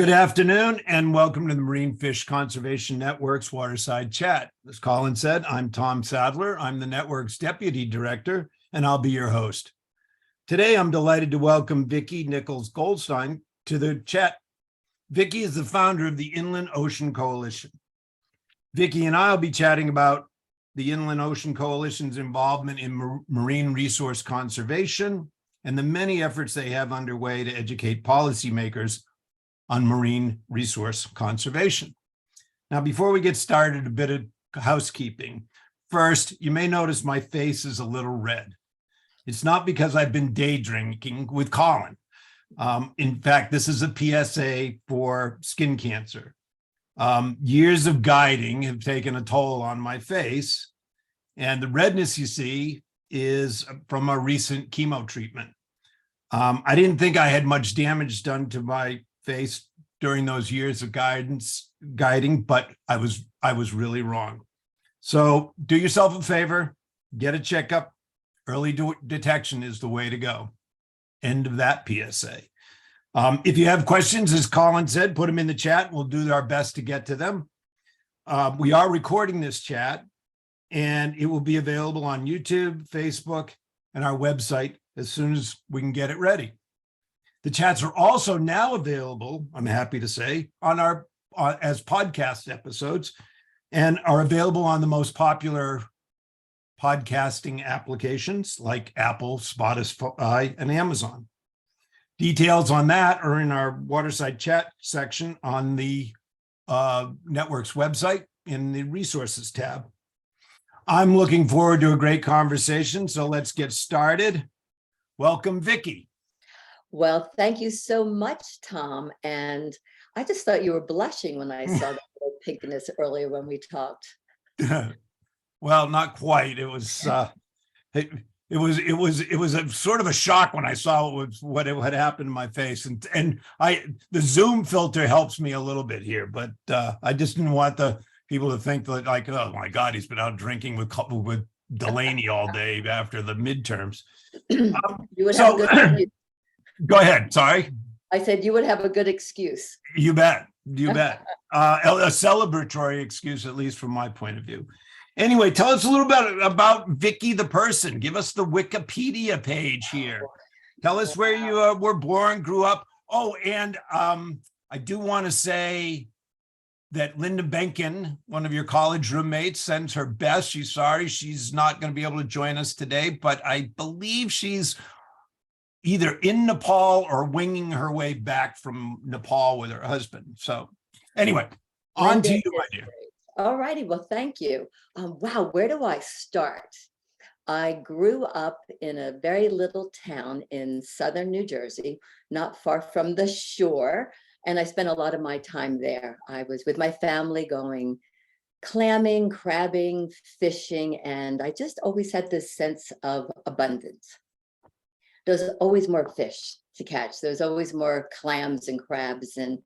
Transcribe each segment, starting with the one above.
Good afternoon and welcome to the Marine Fish Conservation Network's Waterside Chat. As Colin said, I'm Tom Sadler. I'm the network's deputy director, and I'll be your host. Today, I'm delighted to welcome Vicki Nichols Goldstein to the chat. Vicki is the founder of the Inland Ocean Coalition. Vicki and I will be chatting about the Inland Ocean Coalition's involvement in marine resource conservation and the many efforts they have underway to educate policymakers on marine resource conservation. Now, before we get started, a bit of housekeeping. First, you may notice my face is a little red. It's not because I've been day drinking with Colin. In fact, this is a PSA for skin cancer. Years of guiding have taken a toll on my face, and the redness you see is from a recent chemo treatment. I didn't think I had much damage done to my face during those years of guiding, but I was really wrong. So do yourself a favor, get a checkup. Early detection is the way to go. End of that PSA. If you have questions, as Colin said, put them in the chat. We'll do our best to get to them. We are recording this chat, and it will be available on YouTube, Facebook, and our website as soon as we can get it ready. The chats are also now available, I'm happy to say, on our as podcast episodes, and are available on the most popular podcasting applications like Apple, Spotify, and Amazon. Details on that are in our Waterside chat section on the network's website in the resources tab. I'm looking forward to a great conversation, so let's get started. Welcome, Vicki. Well, thank you so much, Tom. And I just thought you were blushing when I saw that little pinkness earlier when we talked. Well, not quite. It was a sort of a shock when I saw what had happened to my face, and the Zoom filter helps me a little bit here, but I just didn't want the people to think that, like, oh my God, he's been out drinking with Delaney all day after the midterms. You would have a good Go ahead. Sorry. I said you would have a good excuse. You bet. You bet. A celebratory excuse, at least from my point of view. Anyway, tell us a little bit about Vicki the person. Give us the Wikipedia page here. Tell us where you were born, grew up. Oh, and I do want to say that Linda Benkin, one of your college roommates, sends her best. She's sorry she's not going to be able to join us today, but I believe she's either in Nepal or winging her way back from Nepal with her husband. So anyway, on to you, my dear. All righty. Well, thank you. Wow, where do I start? I grew up in a very little town in southern New Jersey, not far from the shore, and I spent a lot of my time there. I was with my family going clamming, crabbing, fishing, and I just always had this sense of abundance. There's always more fish to catch. There's always more clams and crabs. And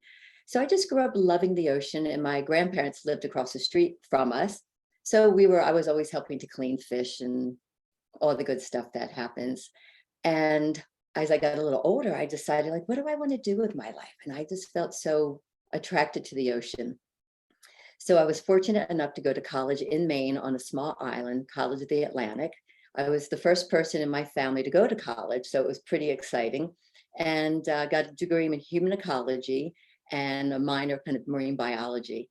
so I just grew up loving the ocean, and my grandparents lived across the street from us. So I was always helping to clean fish and all the good stuff that happens. And as I got a little older, I decided, like, what do I want to do with my life? And I just felt so attracted to the ocean. So I was fortunate enough to go to college in Maine on a small island, College of the Atlantic. I was the first person in my family to go to college, so it was pretty exciting, and got a degree in human ecology and a minor kind of marine biology,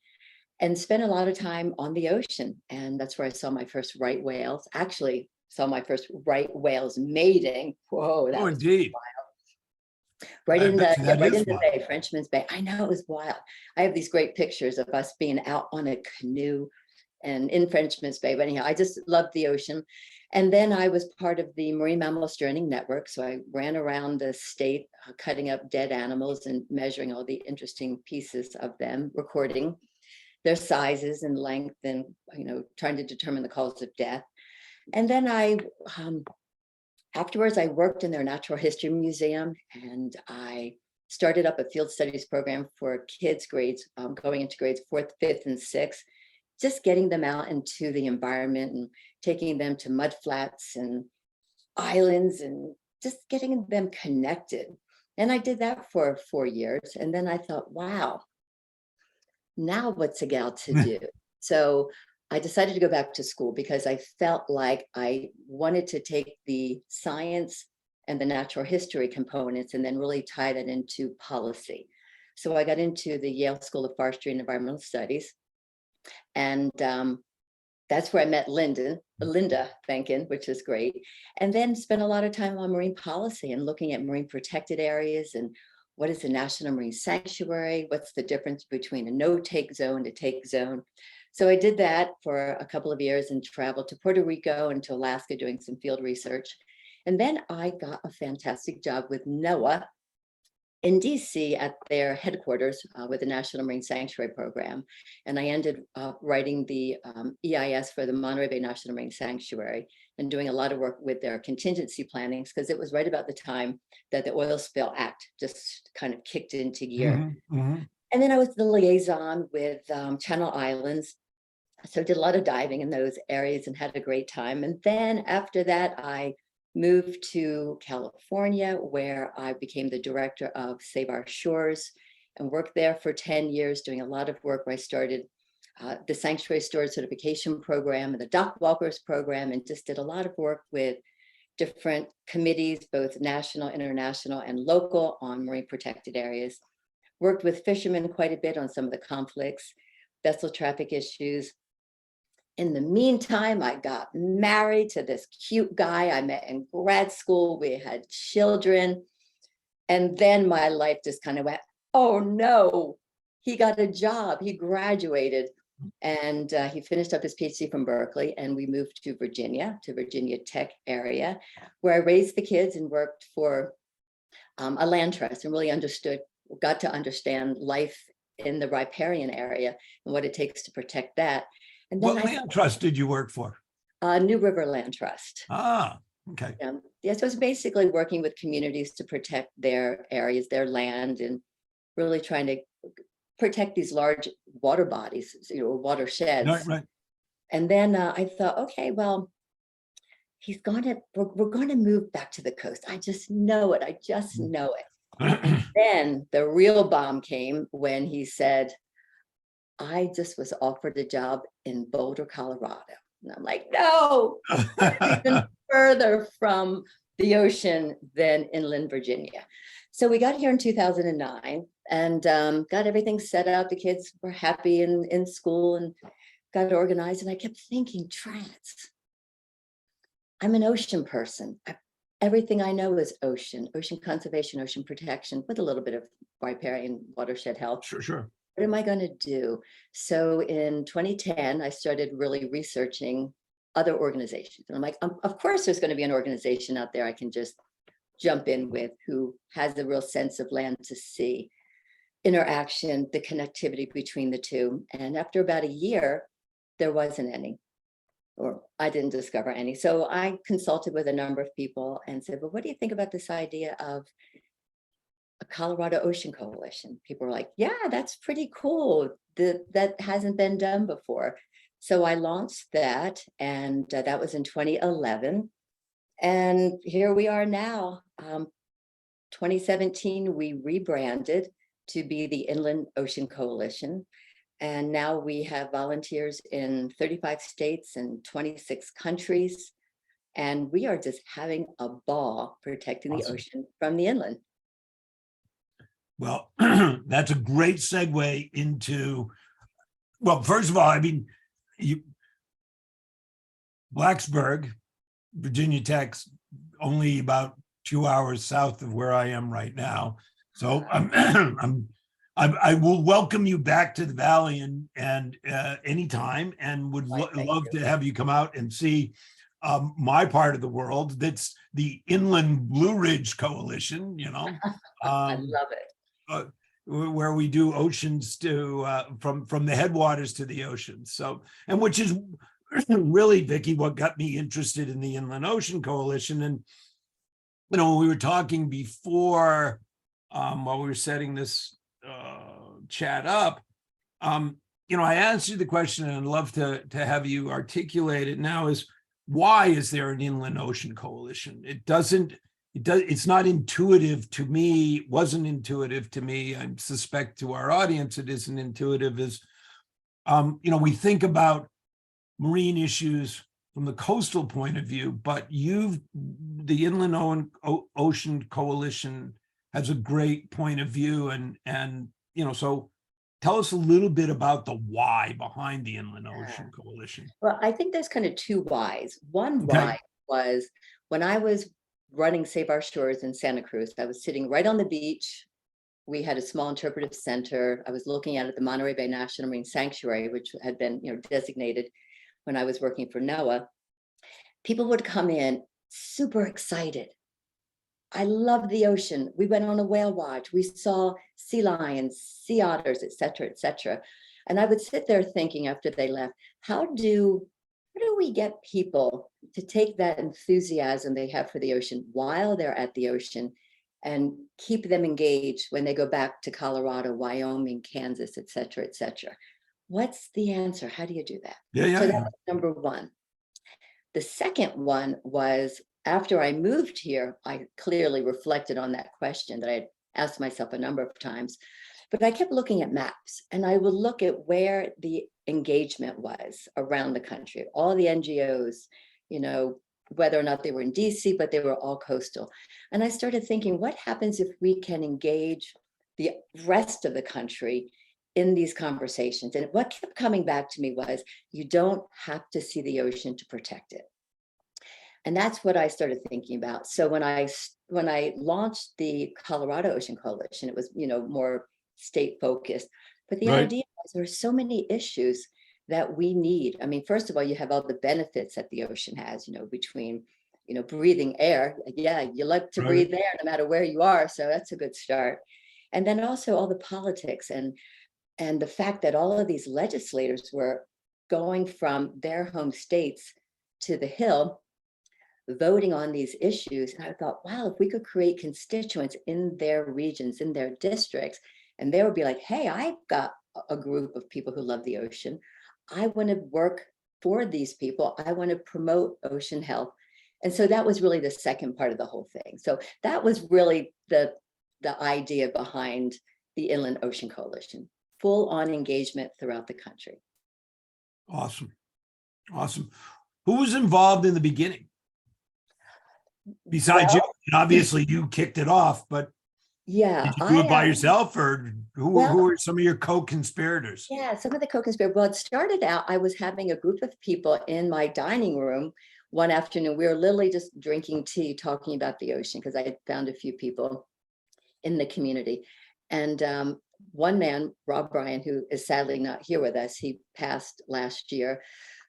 and spent a lot of time on the ocean. And that's where I saw my first right whales. Actually, saw my first right whales mating. Whoa, that was indeed wild. Right in the bay, Frenchman's Bay. I know, it was wild. I have these great pictures of us being out on a canoe and in Frenchman's Bay. But anyhow, I just loved the ocean. And then I was part of the Marine Mammal Steering Network. So I ran around the state cutting up dead animals and measuring all the interesting pieces of them, recording their sizes and length, and trying to determine the cause of death. And then afterwards, I worked in their Natural History Museum, and I started up a field studies program for kids going into grades 4th, 5th, and 6th, just getting them out into the environment and taking them to mud flats and islands and just getting them connected. And I did that for 4 years. And then I thought, wow, now what's a gal to do? So I decided to go back to school because I felt like I wanted to take the science and the natural history components and then really tie that into policy. So I got into the Yale School of Forestry and Environmental Studies. And that's where I met Linda Benkin, which is great. And then spent a lot of time on marine policy and looking at marine protected areas and what is a national marine sanctuary? What's the difference between a no-take zone to take zone? So I did that for a couple of years and traveled to Puerto Rico and to Alaska doing some field research. And then I got a fantastic job with NOAA in DC at their headquarters with the National Marine Sanctuary Program. And I ended up writing the EIS for the Monterey Bay National Marine Sanctuary and doing a lot of work with their contingency plannings because it was right about the time that the Oil Spill Act just kind of kicked into gear. And then I was the liaison with Channel Islands. So did a lot of diving in those areas and had a great time. And then after that, I moved to California, where I became the director of Save Our Shores and worked there for 10 years, doing a lot of work where I started the Sanctuary Steward Certification Program and the Dock Walkers Program, and just did a lot of work with different committees, both national, international, and local on marine protected areas. Worked with fishermen quite a bit on some of the conflicts, vessel traffic issues. In the meantime, I got married to this cute guy I met in grad school. We had children. And then my life just kind of went, oh no, he got a job. He graduated and he finished up his PhD from Berkeley. And we moved to Virginia Tech area, where I raised the kids and worked for a land trust and really got to understand life in the riparian area and what it takes to protect that. And then what land trust did you work for? New River Land Trust. Ah, okay. Yeah, so it's basically working with communities to protect their areas, their land, and really trying to protect these large water bodies, watersheds. Right. And then I thought, okay, well, we're going to move back to the coast. I just know it. I just know it. And then the real bomb came when he said, I just was offered a job in Boulder, Colorado. And I'm like, no, even further from the ocean than inland Virginia. So we got here in 2009 and got everything set up. The kids were happy in school and got organized. And I kept thinking, Trans, I'm an ocean person. Everything I know is ocean conservation, ocean protection, with a little bit of riparian watershed health. Sure. What am I going to do? So in 2010, I started really researching other organizations. And I'm like, of course, there's going to be an organization out there I can just jump in with who has a real sense of land to sea, interaction, the connectivity between the two. And after about a year, there wasn't any, or I didn't discover any. So I consulted with a number of people and said, well, what do you think about this idea of a Colorado Ocean Coalition? People were like, yeah, that's pretty cool. That hasn't been done before. So I launched that, and that was in 2011. And here we are now. 2017, we rebranded to be the Inland Ocean Coalition. And now we have volunteers in 35 states and 26 countries. And we are just having a ball protecting the ocean from the inland. Well, that's a great segue into, well, first of all, I mean, Blacksburg, Virginia Tech's only about 2 hours south of where I am right now. So I will welcome you back to the Valley and anytime, and would love to have you come out and see my part of the world. That's the Inland Blue Ridge Coalition, I love it. Where we do oceans to from the headwaters to the oceans. So, and which is really, Vicki, what got me interested in the Inland Ocean Coalition. And when we were talking before, while we were setting this chat up, I asked you the question, and I'd love to have you articulate it now, is why is there an Inland Ocean Coalition? It doesn't it's not intuitive to me, wasn't intuitive to me. I suspect to our audience it isn't intuitive, is we think about marine issues from the coastal point of view, but the Inland Ocean Coalition has a great point of view, and so tell us a little bit about the why behind the Inland Ocean Coalition. Well, I think there's kind of two whys. One Okay. why was when I was running Save Our Shores in Santa Cruz, I was sitting right on the beach. We had a small interpretive center. I was looking out at the Monterey Bay National Marine Sanctuary, which had been designated when I was working for NOAA. People would come in super excited. I love the ocean. We went on a whale watch. We saw sea lions, sea otters, et cetera, et cetera. And I would sit there thinking after they left, how do we get people to take that enthusiasm they have for the ocean while they're at the ocean and keep them engaged when they go back to Colorado, Wyoming, Kansas, et cetera, et cetera? What's the answer? How do you do that? So that was number one. The second one was, after I moved here, I clearly reflected on that question that I had asked myself a number of times, but I kept looking at maps, and I would look at where the engagement was around the country, all the NGOs, whether or not they were in DC, but they were all coastal. And I started thinking, what happens if we can engage the rest of the country in these conversations? And what kept coming back to me was, you don't have to see the ocean to protect it. And that's what I started thinking about. So when I launched the Colorado Ocean Coalition, it was more state focused. But the idea was, there are so many issues that we need. I mean, first of all, you have all the benefits that the ocean has, between breathing air. Yeah, you like to breathe air no matter where you are. So that's a good start. And then also all the politics and the fact that all of these legislators were going from their home states to the Hill, voting on these issues. And I thought, wow, if we could create constituents in their regions, in their districts, and they would be like, hey, I've got a group of people who love the ocean. I want to work for these people. I want to promote ocean health. And so that was really the second part of the whole thing. So that was really the idea behind the Inland Ocean Coalition, full on engagement throughout the country. Awesome. Who was involved in the beginning? Besides you, obviously you kicked it off, but yeah, did you do it by yourself, or who were some of your co-conspirators? Yeah, some of the co-conspirators. Well, it started out, I was having a group of people in my dining room one afternoon. We were literally just drinking tea, talking about the ocean, because I had found a few people in the community. And one man, Rob Bryan, who is sadly not here with us, he passed last year,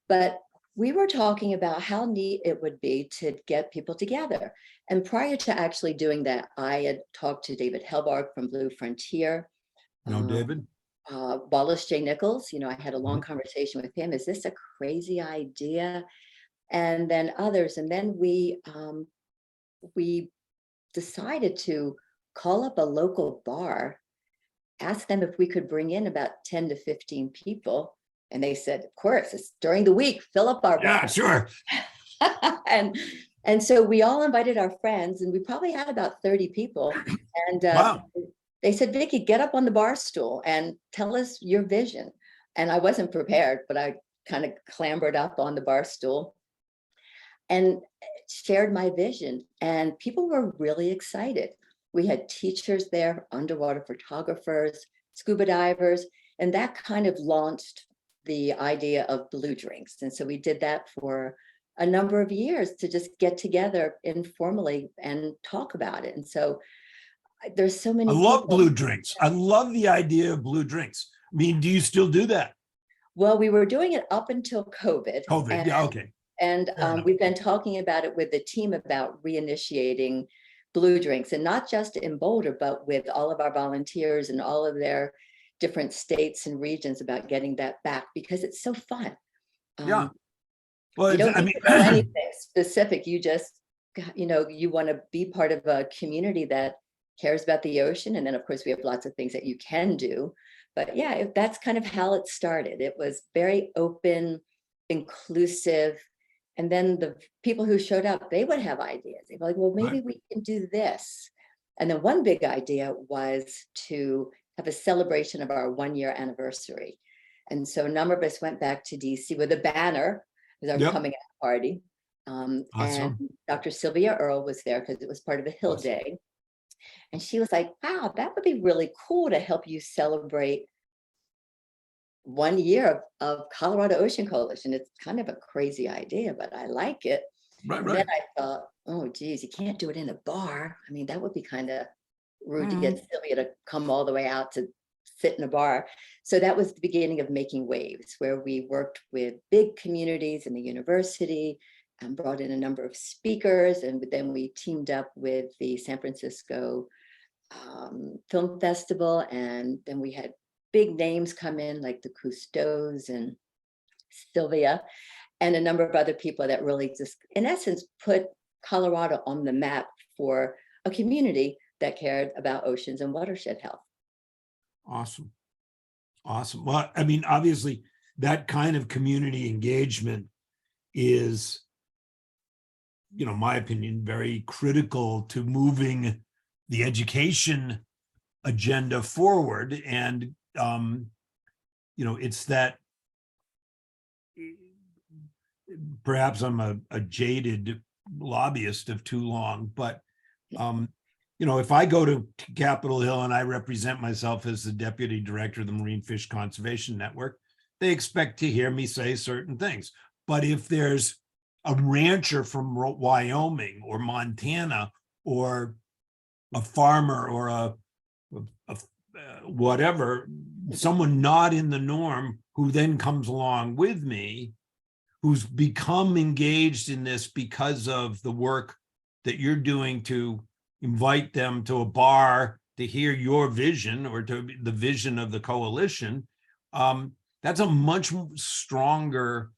but we were talking about how neat it would be to get people together. And prior to actually doing that, I had talked to David Helbarg from Blue Frontier. David? Wallace J. Nichols, I had a long conversation with him. Is this a crazy idea? And then others. And then we decided to call up a local bar, ask them if we could bring in about 10 to 15 people. And they said, of course, it's during the week, fill up our bar. Yeah, sure. And so we all invited our friends, and we probably had about 30 people. And Wow. They said, Vicki, get up on the bar stool and tell us your vision. And I wasn't prepared, but I kind of clambered up on the bar stool and shared my vision. And people were really excited. We had teachers there, underwater photographers, scuba divers, and that kind of launched the idea of Blue Drinks. And so we did that for a number of years to just get together informally and talk about it. And so there's so many. I love Blue Drinks. I love the idea of Blue Drinks. I mean, do you still do that? Well, we were doing it up until COVID. Yeah, okay. And we've been talking about it with the team about reinitiating Blue Drinks, and not just in Boulder, but with all of our volunteers and all of their different states and regions, about getting that back, because it's so fun. Yeah. Well, you don't need to know anything specific. You just, you want to be part of a community that cares about the ocean. And then, of course, we have lots of things that you can do. But yeah, that's kind of how it started. It was very open, inclusive, And then the people who showed up, they would have ideas. They'd be like, well, maybe Right. we can do this. And then one big idea was to have a celebration of our 1-year anniversary. And so a number of us went back to DC with a banner as our Yep. coming out party. And Awesome. Dr. Sylvia Earle was there because it was part of a Hill Awesome. Day. And she was like, wow, that would be really cool to help you celebrate 1 year of Colorado Ocean Coalition. It's kind of a crazy idea, but I like it. Right, And then right. I thought, oh, geez, you can't do it in a bar. I mean, that would be kind of rude to Mhm. get Sylvia to come all the way out to sit in a bar. So that was the beginning of Making Waves, where we worked with big communities in the university and brought in a number of speakers. And then we teamed up with the San Francisco Film Festival. And then we had big names come in like the Cousteaus and Sylvia and a number of other people that really just, in essence, put Colorado on the map for a community that cared about oceans and watershed health. Awesome. Awesome. Well, I mean, obviously, that kind of community engagement is, my opinion, very critical to moving the education agenda forward. And, it's that perhaps I'm a jaded lobbyist of too long, but if I go to Capitol Hill and I represent myself as the deputy director of the Marine Fish Conservation Network, they expect to hear me say certain things. But if there's a rancher from Wyoming or Montana or a farmer or a whatever, someone not in the norm who then comes along with me, who's become engaged in this because of the work that you're doing to invite them to a bar to hear your vision or to the vision of the coalition, that's a much stronger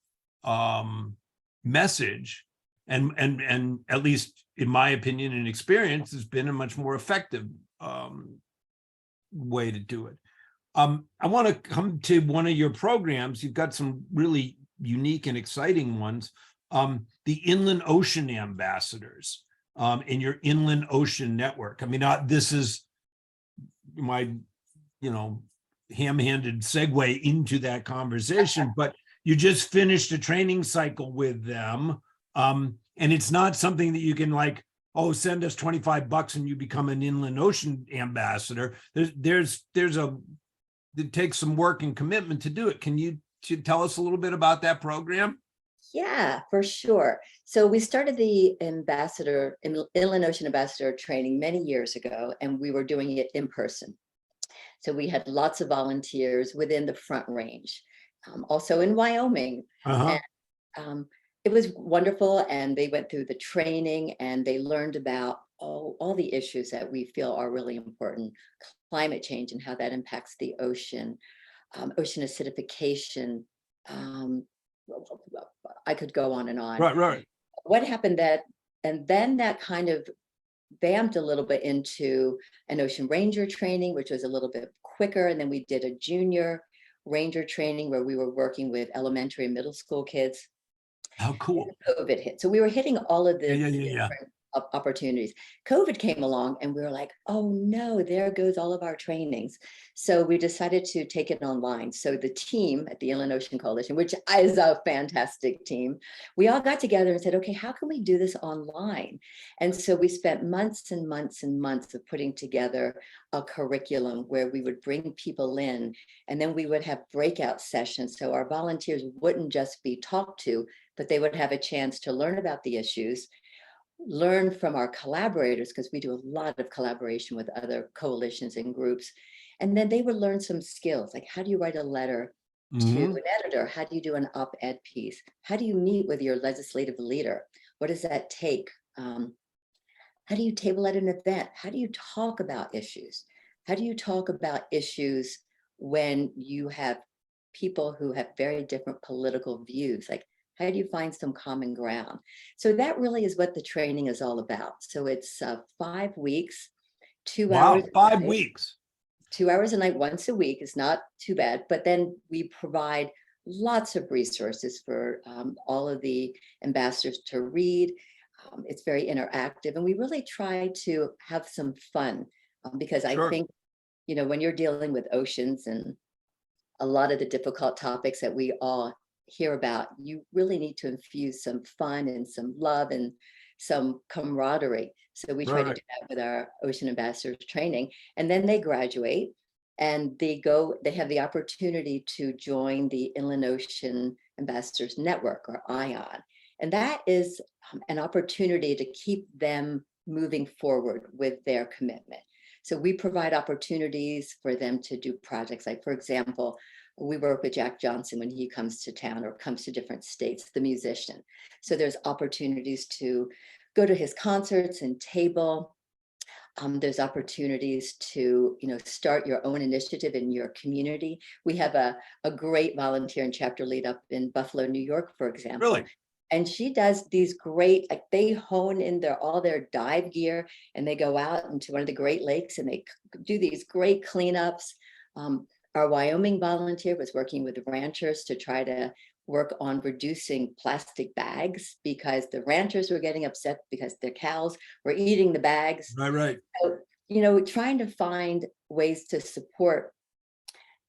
message. And at least in my opinion and experience, has been a much more effective way to do it. I want to come to one of your programs. You've got some really unique and exciting ones. The Inland Ocean Ambassadors in your Inland Ocean Network. I mean, this is my, ham-handed segue into that conversation, but you just finished a training cycle with them. And it's not something that you can like, oh, send us $25 and you become an Inland Ocean Ambassador. It takes some work and commitment to do it. Can you tell us a little bit about that program? Yeah, for sure. So we started the Inland Ocean Ambassador training many years ago, and we were doing it in person. So we had lots of volunteers within the Front Range, also in Wyoming. Uh-huh. And it was wonderful. And they went through the training and they learned about all the issues that we feel are really important. Climate change and how that impacts the ocean, ocean acidification. I could go on and on. Right. What happened and then that kind of vamped a little bit into an ocean ranger training, which was a little bit quicker. And then we did a junior ranger training where we were working with elementary and middle school kids. How cool. COVID hit. So we were hitting all of the Yeah. different opportunities. COVID came along and we were like, oh no, there goes all of our trainings. So we decided to take it online. So the team at the Inland Ocean Coalition, which is a fantastic team, we all got together and said, okay, how can we do this online? And so we spent months and months and months of putting together a curriculum where we would bring people in and then we would have breakout sessions. So our volunteers wouldn't just be talked to, but they would have a chance to learn about the issues, learn from our collaborators, because we do a lot of collaboration with other coalitions and groups. And then they would learn some skills, like how do you write a letter to an editor? How do you do an op-ed piece? How do you meet with your legislative leader? What does that take? How do you table at an event? How do you talk about issues? How do you talk about issues when you have people who have very different political views? Like, how do you find some common ground? So that really is what the training is all about. So it's 5 weeks, 2 hours. Wow, 5 weeks. 2 hours a night, once a week is not too bad. But then we provide lots of resources for all of the ambassadors to read. It's very interactive, and we really try to have some fun because I Sure. think, when you're dealing with oceans and a lot of the difficult topics that we all hear about, you really need to infuse some fun and some love and some camaraderie. So we try to Right. do that with our ocean ambassadors training. And then they graduate and they have the opportunity to join the Inland Ocean Ambassadors Network, or ION. And that is an opportunity to keep them moving forward with their commitment. So we provide opportunities for them to do projects. Like, for example, we work with Jack Johnson when he comes to town or comes to different states, the musician. So there's opportunities to go to his concerts and table. There's opportunities to, start your own initiative in your community. We have a great volunteer and chapter lead up in Buffalo, New York, for example. Really? And she does these great, like, they hone in all their dive gear and they go out into one of the Great Lakes and they do these great cleanups. Our Wyoming volunteer was working with the ranchers to try to work on reducing plastic bags because the ranchers were getting upset because their cows were eating the bags. Right. So, trying to find ways to support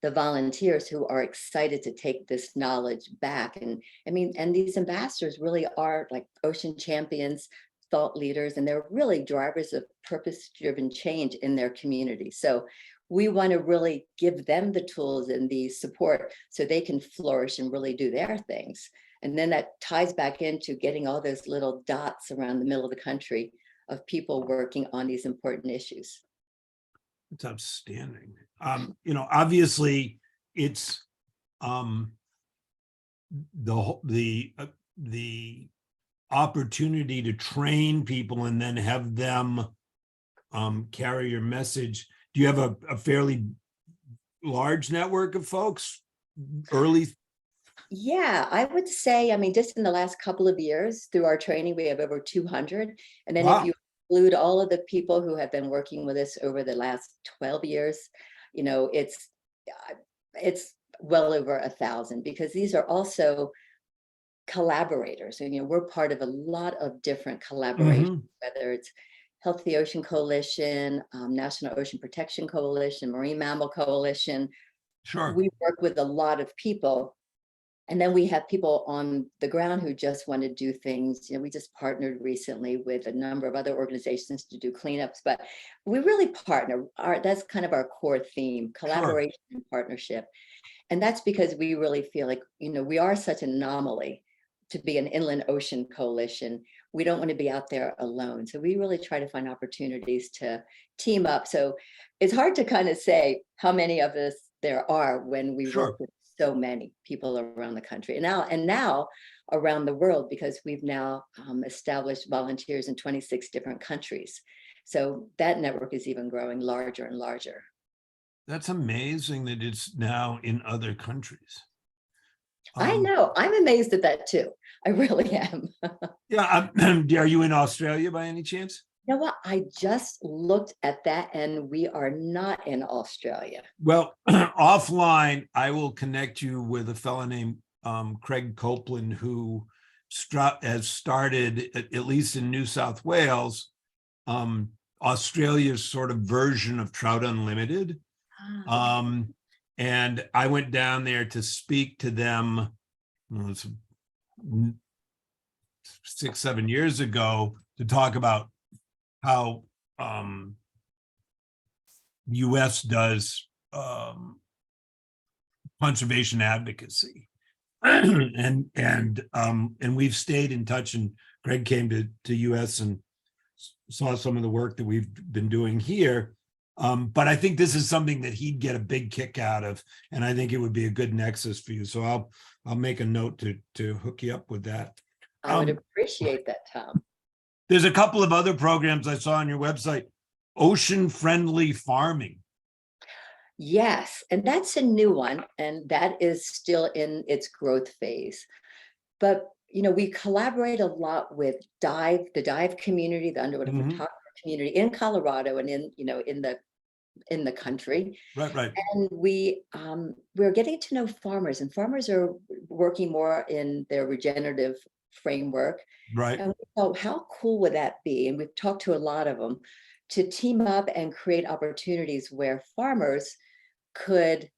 the volunteers who are excited to take this knowledge back. And I mean, and these ambassadors really are like ocean champions, thought leaders, and they're really drivers of purpose-driven change in their community. So we want to really give them the tools and the support so they can flourish and really do their things. And then that ties back into getting all those little dots around the middle of the country of people working on these important issues. It's outstanding. Obviously it's the opportunity to train people and then have them carry your message. Do you have a fairly large network of folks early? Yeah, I would say, I mean, just in the last couple of years through our training, we have over 200. And then if Wow. you include all of the people who have been working with us over the last 12 years, it's well over 1,000, because these are also collaborators. And, we're part of a lot of different collaborations, whether it's Healthy Ocean Coalition, National Ocean Protection Coalition, Marine Mammal Coalition. Sure. We work with a lot of people. And then we have people on the ground who just want to do things. We just partnered recently with a number of other organizations to do cleanups, but we really partner. That's kind of our core theme: collaboration and partnership. And that's because we really feel like, we are such an anomaly to be an inland ocean coalition. We don't want to be out there alone. So we really try to find opportunities to team up. So it's hard to kind of say how many of us there are when we Sure. work with so many people around the country and now around the world, because we've now established volunteers in 26 different countries. So that network is even growing larger and larger. That's amazing that it's now in other countries. I know. I'm amazed at that too. I really am. Yeah. Are you in Australia by any chance? You know what? I just looked at that and we are not in Australia. Well, offline, I will connect you with a fellow named Craig Copeland, who has started, at least in New South Wales, Australia's sort of version of Trout Unlimited. And I went down there to speak to them 6-7 years ago to talk about how U.S. does conservation advocacy, and we've stayed in touch. And Greg came to U.S. and saw some of the work that we've been doing here. But I think this is something that he'd get a big kick out of, and I think it would be a good nexus for you. So I'll make a note to hook you up with that. I would appreciate that, Tom. There's a couple of other programs I saw on your website. Ocean Friendly Farming. Yes, and that's a new one, and that is still in its growth phase. But we collaborate a lot with the dive community, the underwater photography community in Colorado, and in the in the country. Right. And we're getting to know farmers, and farmers are working more in their regenerative framework. Right. And we thought, how cool would that be? And we've talked to a lot of them to team up and create opportunities where farmers could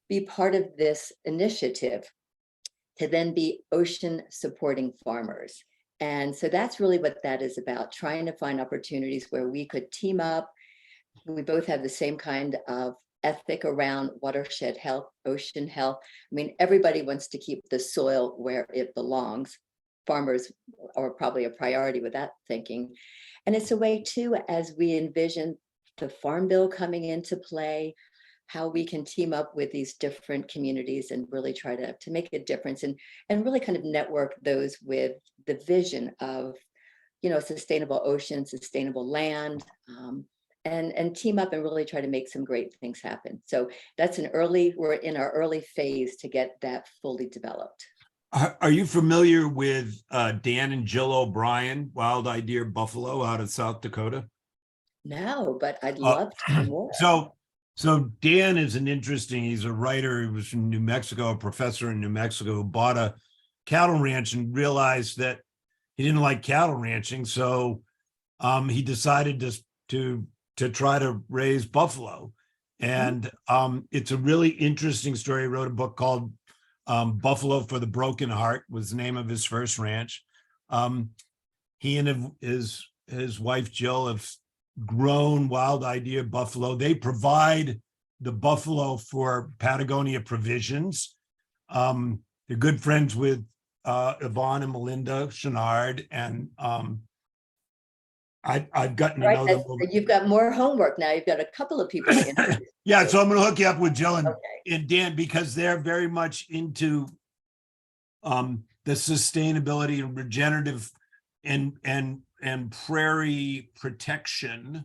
be part of this initiative to then be ocean supporting farmers. And so that's really what that is about, trying to find opportunities where we could team up. We both have the same kind of ethic around watershed health, ocean health. I mean, everybody wants to keep the soil where it belongs. Farmers are probably a priority with that thinking. And it's a way too, as we envision the Farm Bill coming into play, how we can team up with these different communities and really try to make a difference, and really kind of network those with the vision of, sustainable ocean, sustainable land, and team up and really try to make some great things happen. So we're in our early phase to get that fully developed. Are you familiar with Dan and Jill O'Brien, Wild Idea Buffalo out of South Dakota? No, but I'd love to know more. So Dan is he's a writer. He was from New Mexico, a professor in New Mexico, who bought a cattle ranch and realized that he didn't like cattle ranching. So he decided to try to raise buffalo. And it's a really interesting story. He wrote a book called Buffalo for the Broken Heart, was the name of his first ranch. He and his wife Jill have grown Wild Idea buffalo. They provide the buffalo for Patagonia Provisions. They're good friends with Yvonne and Melinda Chenard, and I've gotten to know them. You've got more homework now. You've got a couple of people. Yeah, so I'm going to hook you up with Jill Okay. and Dan, because they're very much into the sustainability and regenerative and prairie protection.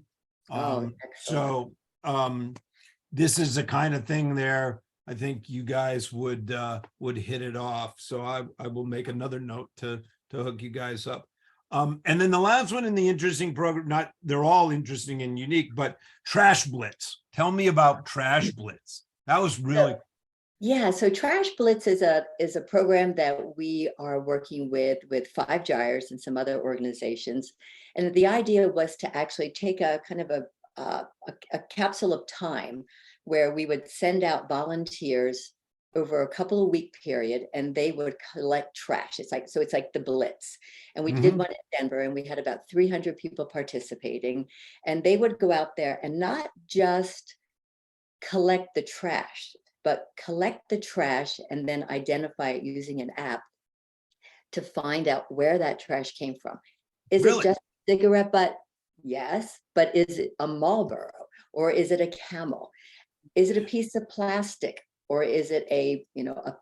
Excellent. This is the kind of thing there. I think you guys would hit it off. So I will make another note to hook you guys up. And then the last one in the interesting program, they're all interesting and unique, but Trash Blitz. Tell me about Trash Blitz. That was really. Yeah, so Trash Blitz is a program that we are working with Five Gyres and some other organizations. And the idea was to actually take a kind of a capsule of time where we would send out volunteers over a couple of week period, and they would collect trash. It's like the Blitz. And we did one in Denver, and we had about 300 people participating, and they would go out there and not just collect the trash, but collect the trash and then identify it using an app to find out where that trash came from. Is it just a cigarette butt? Yes, but is it a Marlboro, or is it a Camel? Is it a piece of plastic, or is it a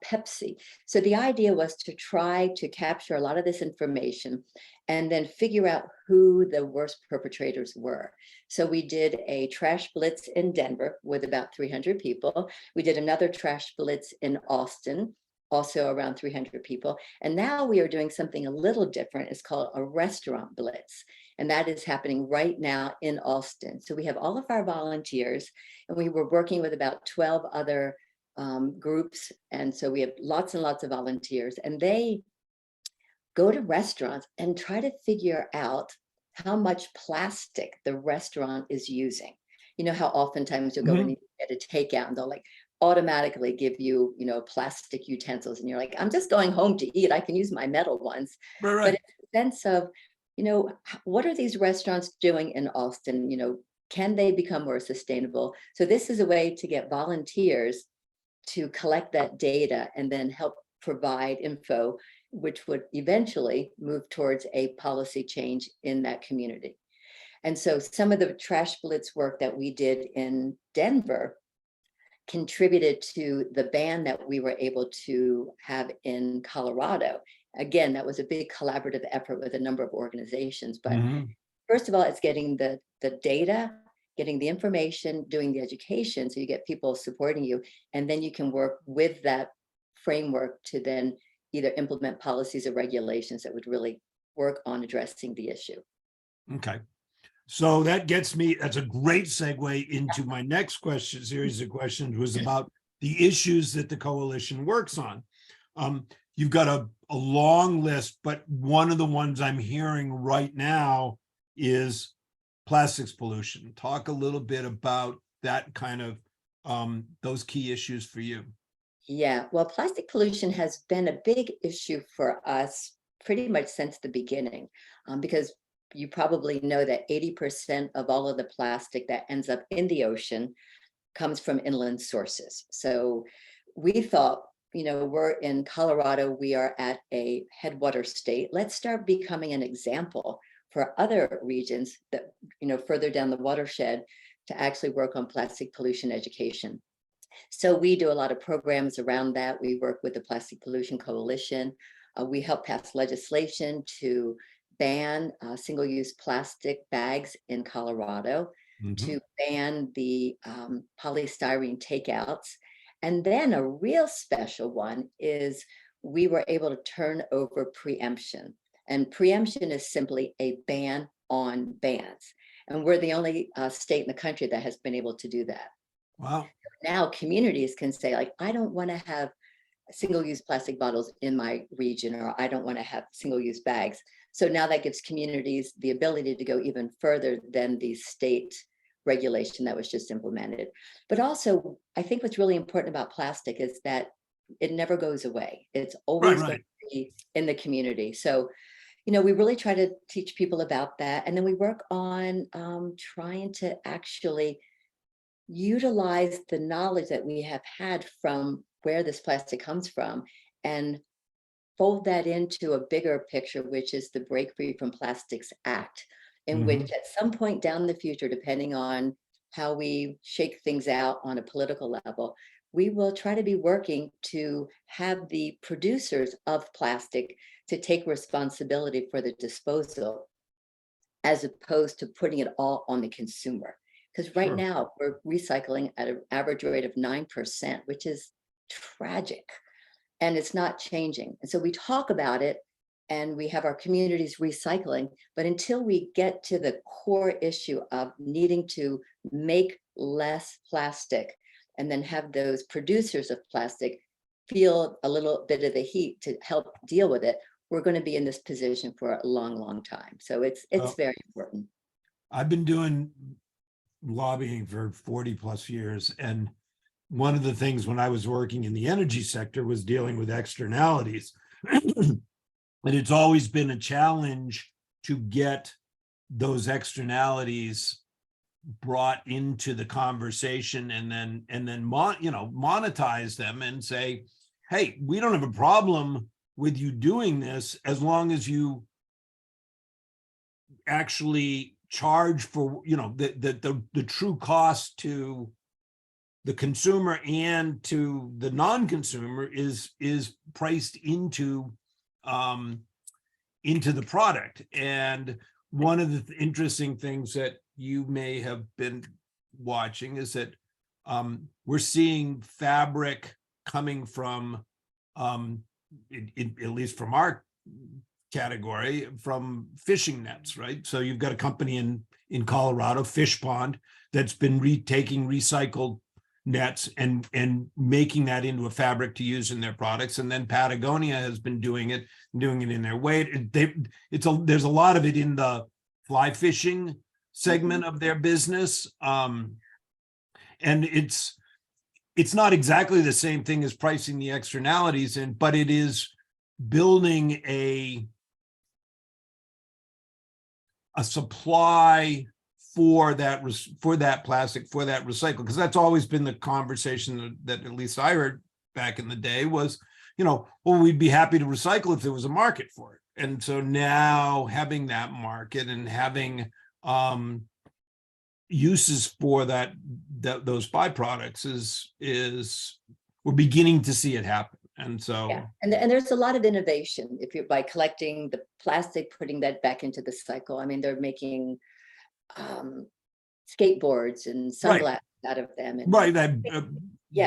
Pepsi? So the idea was to try to capture a lot of this information and then figure out who the worst perpetrators were. So we did a Trash Blitz in Denver with about 300 people. We did another Trash Blitz in Austin, also around 300 people. And now we are doing something a little different. It's called a Restaurant Blitz. And that is happening right now in Austin. So we have all of our volunteers, and we were working with about 12 other groups. And so we have lots and lots of volunteers, and they go to restaurants and try to figure out how much plastic the restaurant is using. You know how oftentimes you'll go and you get a takeout and they'll automatically give you, plastic utensils, and you're like, I'm just going home to eat. I can use my metal ones. Right. But it's a sense of, what are these restaurants doing in Austin? Can they become more sustainable? So this is a way to get volunteers to collect that data and then help provide info, which would eventually move towards a policy change in that community. And so some of the Trash Blitz work that we did in Denver contributed to the ban that we were able to have in Colorado. Again, that was a big collaborative effort with a number of organizations. But first of all, it's getting the data, getting the information, doing the education, so you get people supporting you, and then you can work with that framework to then either implement policies or regulations that would really work on addressing the issue. Okay. So that gets me, that's a great segue into my next question, series of questions was about the issues that the coalition works on. You've got a long list, but one of the ones I'm hearing right now is plastics pollution. Talk a little bit about that kind of those key issues for you. Yeah, well, plastic pollution has been a big issue for us pretty much since the beginning, because you probably know that 80% of all of the plastic that ends up in the ocean comes from inland sources. So we thought, we're in Colorado, we are at a headwater state. Let's start becoming an example for other regions that, further down the watershed to actually work on plastic pollution education. So we do a lot of programs around that. We work with the Plastic Pollution Coalition. We help pass legislation to ban single-use plastic bags in Colorado, to ban the polystyrene takeouts. And then a real special one is we were able to turn over preemption. And preemption is simply a ban on bans. And we're the only state in the country that has been able to do that. Wow. Now communities can say, like, I don't want to have single-use plastic bottles in my region, or I don't want to have single-use bags. So now that gives communities the ability to go even further than the state regulation that was just implemented. But also, I think what's really important about plastic is that it never goes away. It's always going to be in the community. So, we really try to teach people about that. And then we work on trying to actually utilize the knowledge that we have had from where this plastic comes from and fold that into a bigger picture, which is the Break Free from Plastics Act, in which at some point down the future, depending on how we shake things out on a political level, we will try to be working to have the producers of plastic to take responsibility for the disposal, as opposed to putting it all on the consumer. Because right now we're recycling at an average rate of 9%, which is tragic, and it's not changing. And so we talk about it and we have our communities recycling, but until we get to the core issue of needing to make less plastic and then have those producers of plastic feel a little bit of the heat to help deal with it, we're going to be in this position for a long, long time. So it's very important. I've been doing lobbying for 40 plus years. And one of the things when I was working in the energy sector was dealing with externalities. And it's always been a challenge to get those externalities brought into the conversation and then monetize them and say, hey, we don't have a problem with you doing this as long as you actually charge for the true cost to the consumer and to the non-consumer is priced into the product. And one of the interesting things that you may have been watching is that we're seeing fabric coming from at least from our category, from fishing nets, right? So you've got a company in Colorado, Fish Pond, that's been taking recycled nets and making that into a fabric to use in their products. And then Patagonia has been doing it in their weight. There's a lot of it in the fly fishing segment of their business. And it's not exactly the same thing as pricing the externalities in, but it is building a supply for that plastic, for that recycle, because that's always been the conversation that at least I heard back in the day was, well, we'd be happy to recycle if there was a market for it. And so now having that market and having uses for those byproducts is we're beginning to see it happen. And so and there's a lot of innovation if you're by collecting the plastic, putting that back into the cycle. I mean, they're making skateboards and sunglasses out of them. And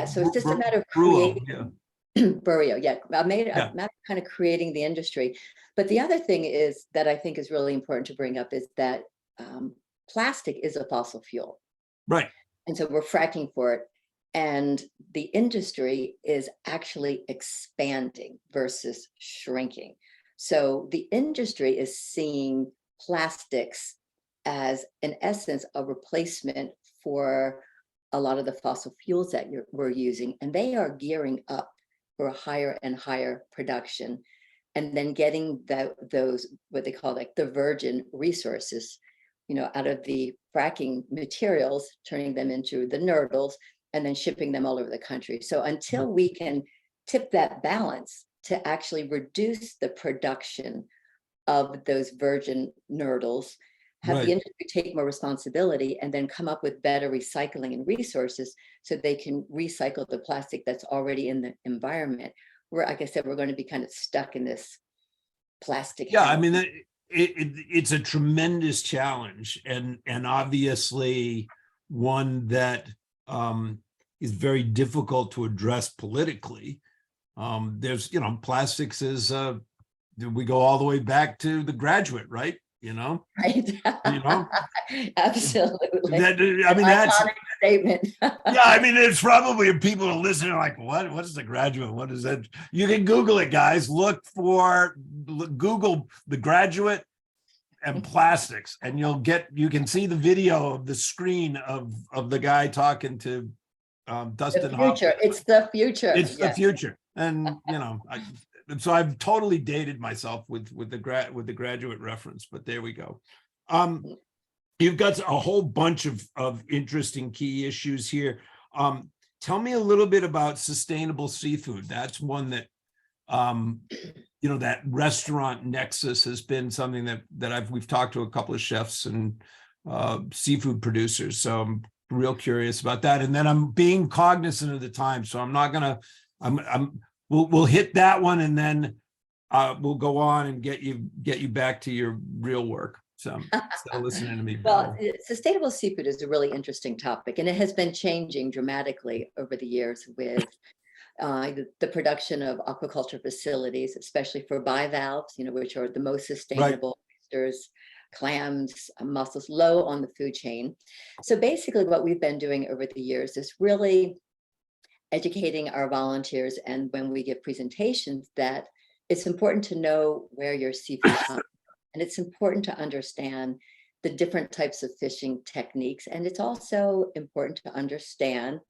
so it's just a matter of creating Burrio, a matter of kind of creating the industry. But the other thing is that I think is really important to bring up is that plastic is a fossil fuel. Right. And so we're fracking for it. And the industry is actually expanding versus shrinking. So the industry is seeing plastics as, in essence, a replacement for a lot of the fossil fuels that we're using. And they are gearing up for a higher and higher production. And then getting those, what they call like the virgin resources, out of the fracking materials, turning them into the nurdles, and then shipping them all over the country. So until we can tip that balance to actually reduce the production of those virgin nurdles, have Right. the industry take more responsibility, and then come up with better recycling and resources so they can recycle the plastic that's already in the environment. Where, like I said, we're going to be kind of stuck in this plastic. Yeah, hell. I mean, it's a tremendous challenge, and obviously one that is very difficult to address politically. There's, plastics is we go all the way back to The Graduate, right? Right. Absolutely. That's iconic statement. yeah, I mean, it's probably people are listening like, what is The Graduate? What is that? You can Google it, guys. Google The Graduate and plastics, and you can see the video of the screen of the guy talking to Dustin The Hoffman. future. It's the future. It's the future. And so I've totally dated myself with the Graduate reference, but there we go. You've got a whole bunch of interesting key issues here. Tell me a little bit about sustainable seafood. That's one that that restaurant nexus has been something that we've talked to a couple of chefs and seafood producers. So I'm real curious about that. And then I'm being cognizant of the time, so I'm not gonna. We'll hit that one, and then we'll go on and get you back to your real work. So listening to me. Well, sustainable seafood is a really interesting topic, and it has been changing dramatically over the years with the production of aquaculture facilities, especially for bivalves, which are the most sustainable oysters, clams, mussels, low on the food chain. So basically what we've been doing over the years is really educating our volunteers, and when we give presentations, that it's important to know where your seafood comes from. And it's important to understand the different types of fishing techniques. And it's also important to understand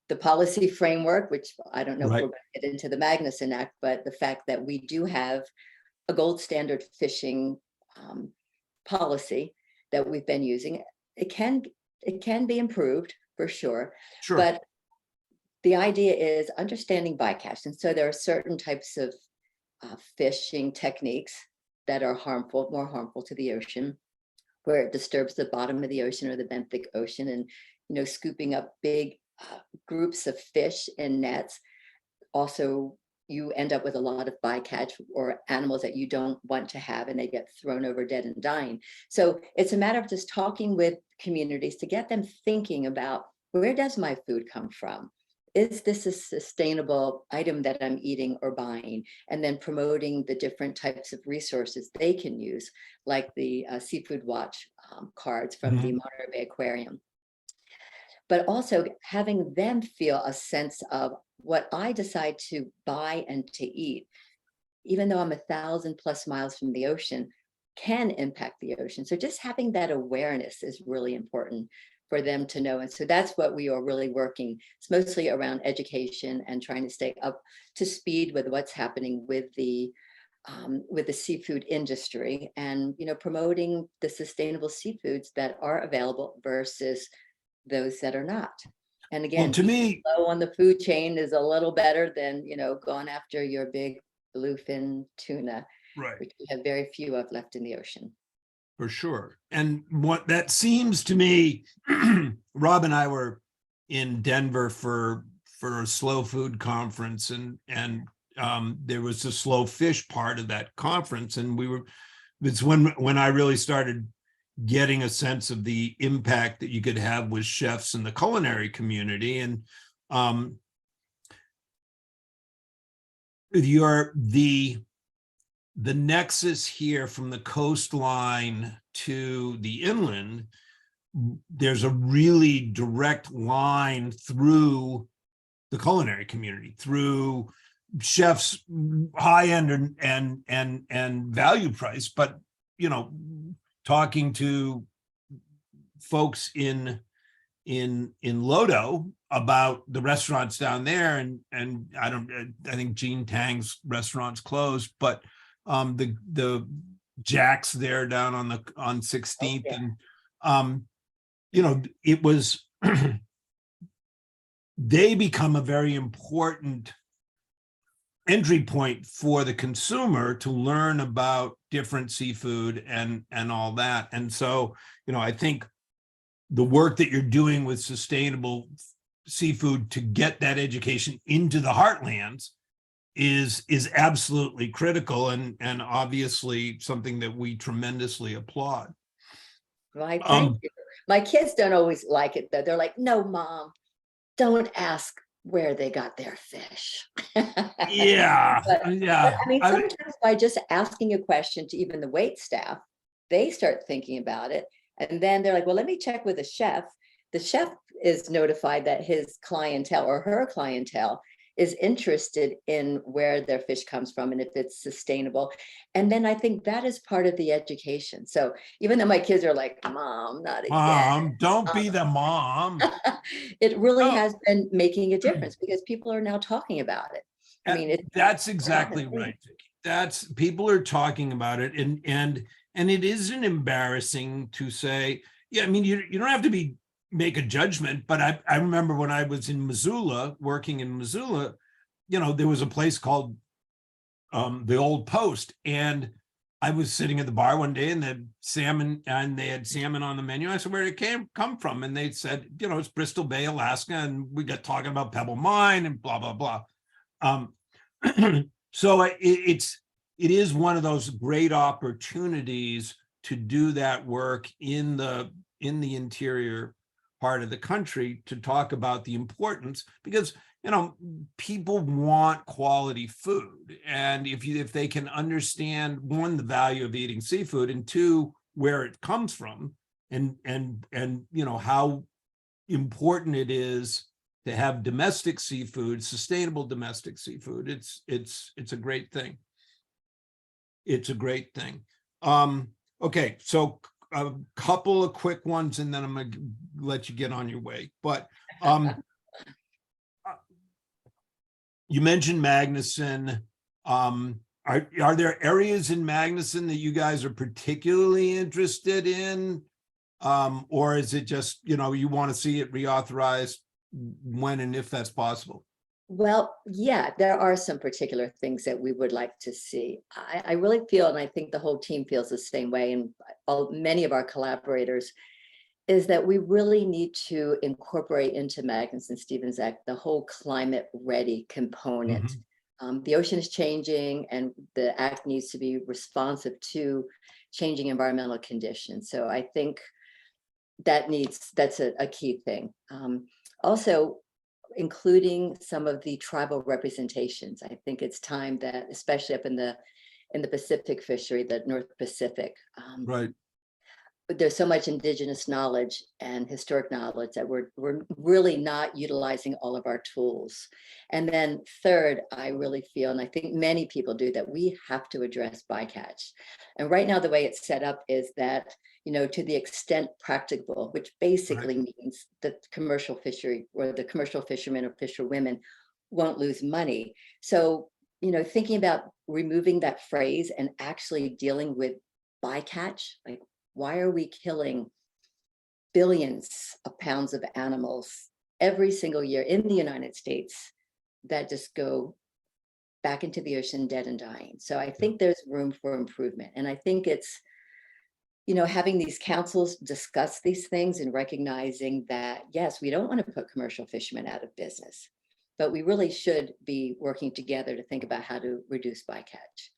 the policy framework, which I don't know if we're going to get into the Magnuson Act, but the fact that we do have a gold standard fishing policy that we've been using. It can be improved for sure. But the idea is understanding bycatch. And so there are certain types of fishing techniques that are more harmful to the ocean, where it disturbs the bottom of the ocean or the benthic ocean, and scooping up big groups of fish in nets. Also, you end up with a lot of bycatch or animals that you don't want to have, and they get thrown over dead and dying. So it's a matter of just talking with communities to get them thinking about, where does my food come from? Is this a sustainable item that I'm eating or buying? And then promoting the different types of resources they can use, like the Seafood Watch cards from the Monterey Bay Aquarium. But also having them feel a sense of, what I decide to buy and to eat, even though I'm 1,000+ miles from the ocean, can impact the ocean. So just having that awareness is really important for them to know. And so that's what we are really working. It's mostly around education and trying to stay up to speed with what's happening with the seafood industry, and promoting the sustainable seafoods that are available versus those that are not. And again, to me, low on the food chain is a little better than going after your big bluefin tuna, which we have very few of left in the ocean. For sure. And what that seems to me, Rob and I were in Denver for a slow food conference, and there was a slow fish part of that conference, and it's when I really started getting a sense of the impact that you could have with chefs in the culinary community. And the nexus here from the coastline to the inland there's a really direct line through the culinary community, through chefs, high end and value price, but talking to folks in Lodo about the restaurants down there, and I think Gene Tang's restaurant's closed, but the Jack's there down on 16th, and it was they become a very important entry point for the consumer to learn about different seafood and all that. And so, I think the work that you're doing with sustainable seafood to get that education into the heartlands is absolutely critical, and obviously something that we tremendously applaud. Right, thank you. My kids don't always like it though. They're like, no, Mom, don't ask where they got their fish. Yeah. But I mean, sometimes by just asking a question to even the wait staff, they start thinking about it. And then they're like, well, let me check with the chef. The chef is notified that his clientele or her clientele is interested in where their fish comes from and if it's sustainable. And then I think that is part of the education. So even though my kids are like, Mom, not again. Mom, don't be the mom. It really has been making a difference because people are now talking about it. I mean, that's exactly right, Vicki. People are talking about it, and it isn't embarrassing to say, yeah, I mean, you don't have to make a judgment, but I remember when I was in Missoula, working in Missoula, there was a place called the Old Post, and I was sitting at the bar one day, and they had salmon on the menu. I said, where did it come from? And they said, it's Bristol Bay, Alaska, and we got talking about Pebble Mine and blah blah blah. So it is one of those great opportunities to do that work in the interior part of the country, to talk about the importance, because people want quality food, and if they can understand, one, the value of eating seafood, and two, where it comes from, and how important it is to have domestic seafood, sustainable domestic seafood, it's a great thing. It's a great thing. Okay, so a couple of quick ones, and then I'm gonna let you get on your way. But you mentioned Magnuson. Are there areas in Magnuson that you guys are particularly interested in, or is it just you want to see it reauthorized when and if that's possible? Well, yeah, there are some particular things that we would like to see. I really feel, and I think the whole team feels the same way, and many of our collaborators, is that we really need to incorporate into Magnuson-Stevens Act the whole climate ready component. The ocean is changing, and the act needs to be responsive to changing environmental conditions. So I think that's a key thing. Also, including some of the tribal representations. I think it's time that, especially up in the Pacific fishery, the North Pacific, Right. but there's so much indigenous knowledge and historic knowledge that we're really not utilizing all of our tools. And then third, I really feel, and I think many people do, that we have to address bycatch. And right now, the way it's set up is that, to the extent practicable, which basically means that the commercial fishery or the commercial fishermen or fisherwomen won't lose money. So, thinking about removing that phrase and actually dealing with bycatch, like, why are we killing billions of pounds of animals every single year in the United States that just go back into the ocean dead and dying? So I think there's room for improvement. And I think it's, having these councils discuss these things and recognizing that, yes, we don't want to put commercial fishermen out of business, but we really should be working together to think about how to reduce bycatch.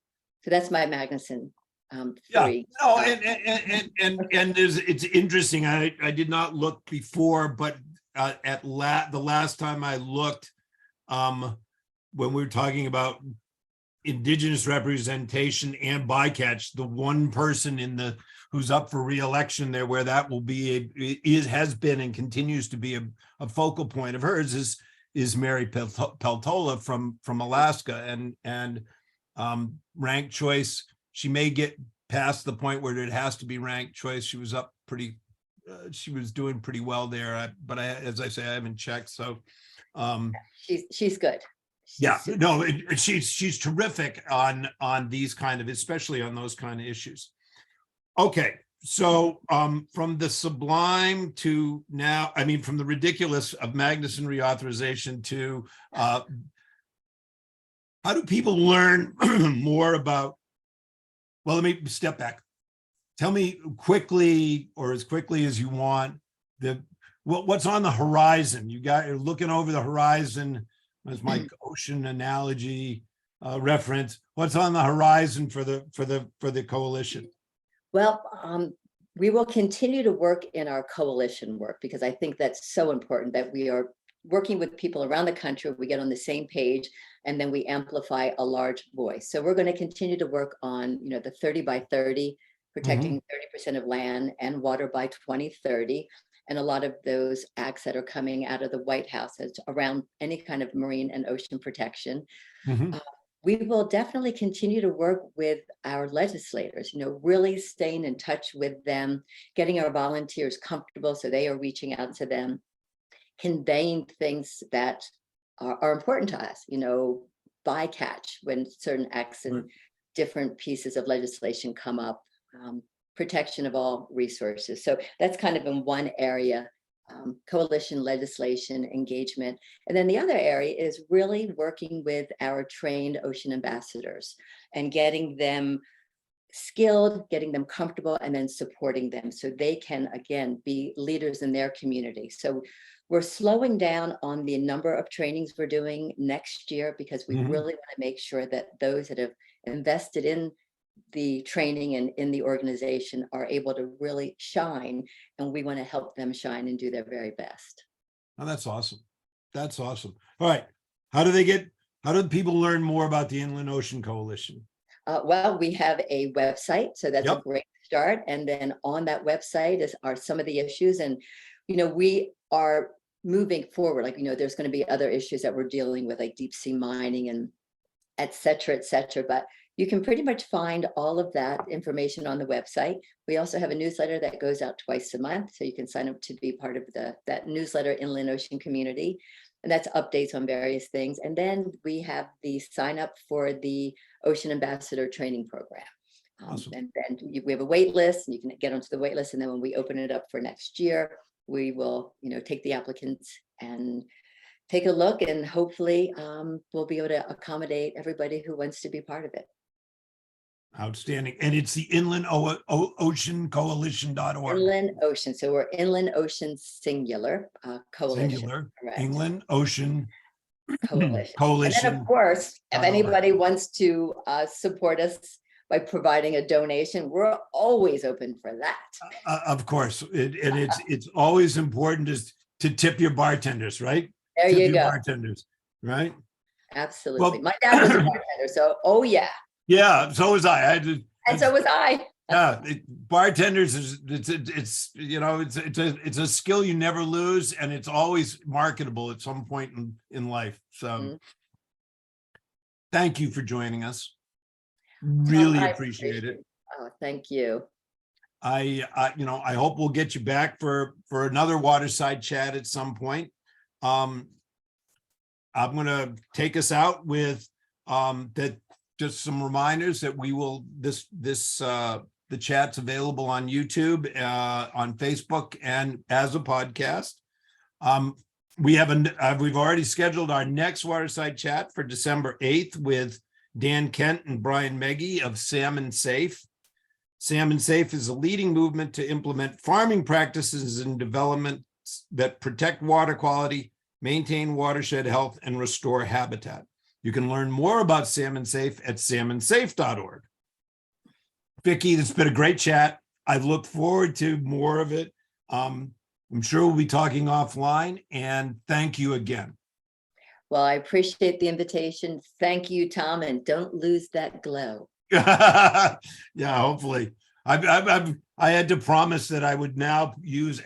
So that's my Magnuson three. No, and it's interesting. I did not look before, but the last time I looked, when we were talking about Indigenous representation and bycatch, the one person who's up for re-election there, where that will be has been and continues to be a focal point of hers is Mary Peltola from Alaska, and ranked choice. She may get past the point where it has to be ranked choice. She was up pretty. She was doing pretty well there, but as I say, I haven't checked. So, she's good. yeah, no, she's terrific on these kind of, especially on those kind of issues. Okay, so from the sublime to now, I mean, from the ridiculous of Magnuson reauthorization to how do people learn more about? Well, let me step back. Tell me quickly, or as quickly as you want, what's on the horizon. You're looking over the horizon. As my ocean analogy reference, what's on the horizon for the coalition? Well, we will continue to work in our coalition work, because I think that's so important that we are working with people around the country. We get on the same page, and then we amplify a large voice. So we're going to continue to work on, the 30 by 30, protecting 30% of land and water by 2030. And a lot of those acts that are coming out of the White House around any kind of marine and ocean protection. We will definitely continue to work with our legislators, really staying in touch with them, getting our volunteers comfortable so they are reaching out to them, conveying things that are important to us, bycatch when certain acts and different pieces of legislation come up, protection of all resources. So that's kind of in one area, coalition legislation engagement. And then the other area is really working with our trained ocean ambassadors and getting them skilled, getting them comfortable, and then supporting them so they can, again, be leaders in their community. So we're slowing down on the number of trainings we're doing next year, because we really want to make sure that those that have invested in the training and in the organization are able to really shine, and we want to help them shine and do their very best. Oh, that's awesome. That's awesome. All right. How do people learn more about the Inland Ocean Coalition? Well, we have a website, so that's a great start. And then on that website are some of the issues, and we are moving forward. Like, there's going to be other issues that we're dealing with, like deep sea mining and et cetera, et cetera. But you can pretty much find all of that information on the website. We also have a newsletter that goes out twice a month, so you can sign up to be part of that newsletter, Inland Ocean Community, and that's updates on various things. And then we have the sign up for the Ocean Ambassador Training Program. Awesome. And then we have a wait list, and you can get onto the wait list. And then when we open it up for next year, we will, take the applicants and take a look, and hopefully we'll be able to accommodate everybody who wants to be part of it. Outstanding. And it's the Inland Ocean Coalition.org. Inland Ocean. So we're Inland Ocean Singular Coalition. Singular. Correct. Inland Ocean Coalition. Coalition. And then, of course, if anybody wants to support us by providing a donation, we're always open for that. Of course. It's always important to tip your bartenders, right? There you go. Bartenders, right? Absolutely. Well, my dad was a bartender, so yeah. Yeah, so was I. And so was I. Yeah, bartenders it's a skill you never lose, and it's always marketable at some point in life. So thank you for joining us. Really appreciate it. Oh, thank you. I hope we'll get you back for another Waterside chat at some point. I'm going to take us out with that. Just some reminders that we will the chat's available on YouTube, on Facebook, and as a podcast. We've already scheduled our next Waterside chat for December 8th with Dan Kent and Brian Meggie of Salmon Safe. Salmon Safe is a leading movement to implement farming practices and developments that protect water quality, maintain watershed health, and restore habitat. You can learn more about Salmon Safe at salmonsafe.org. Vicki, it's been a great chat. I look forward to more of it. I'm sure we'll be talking offline, and thank you again. Well, I appreciate the invitation. Thank you, Tom, and don't lose that glow. Yeah, hopefully. I had to promise that I would now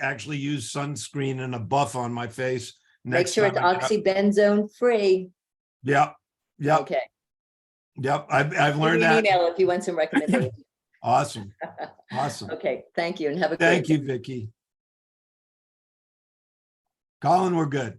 actually use sunscreen and a buff on my face Make next sure time it's I get up. oxybenzone free. Yep, yep, Okay. yep. I've Give learned me an that. email if you want some recommendations. Awesome, awesome. Okay, thank you and have a great Thank day. you, Vicki. Colin, we're good.